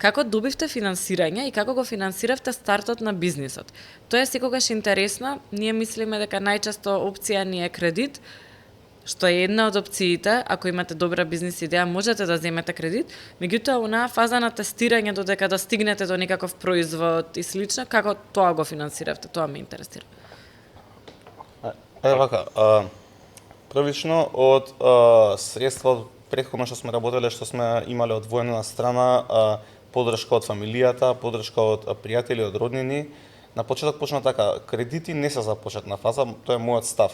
Како добивте финансирање и како го финансиравте стартот на бизнисот? Тоа е секогаш интересно. Ние мислиме дека најчесто опција ни е кредит, што е една од опциите. Ако имате добра бизнис идеја, можете да земете кредит. Меѓутоа, онаа фаза на тестирање додека да стигнете до некаков производ и слично, како тоа го финансиравте? Тоа ме интересира. Вака, првично од средства од претходно што сме работеле, што сме имале одвоена страна, поддршка од фамилијата, поддршка од пријатели, од роднини. На почеток почна така, кредити не се за почетна фаза, тоа е мојот став.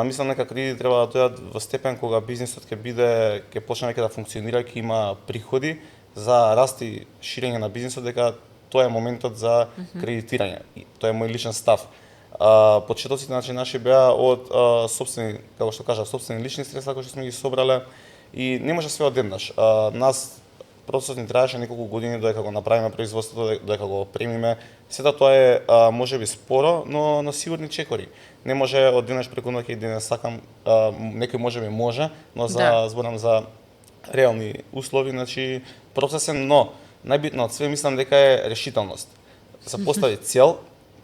Мислам дека кредити треба да дојдат во степен кога бизнисот ќе почне веќе да функционира, ќе има приходи за раст и ширење на бизнисот, дека тоа е моментот за кредитирање. Тоа е мој личен став. Почетоците наши беа од сопствени, како што кажав, сопствени лични средства кои што сме ги собрале и не може све одеднаш. Нас процесот ни траеше неколку години додека го направиме производството, додека го премиме. Сето тоа е можеби споро, но сигурни чекори. Не може од денес преку ноќ и денес сакам, некој можеби може, но зборам за реални услови, значи процесен, но најбитно од све мислам дека е решителност. Да се постави цел,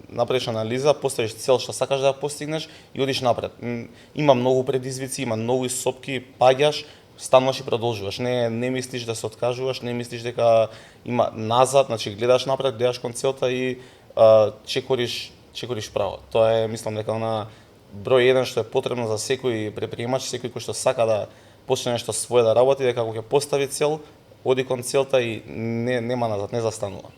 направиш анализа, поставиш цел што сакаш да постигнеш и одиш напред. Има многу предизвици, има многу сопки, паѓаш, стануваш и продолжуваш. Не мислиш да се откажуваш, не мислиш дека има назад, значи гледаш напред, гледаш кон целта и чекориш право. Тоа е, мислам дека број 1 што е потребно за секој предприемач, секој кој што сака да почне нешто свое да работи, дека кога ќе постави цел, оди кон целта и нема назад, не застанува.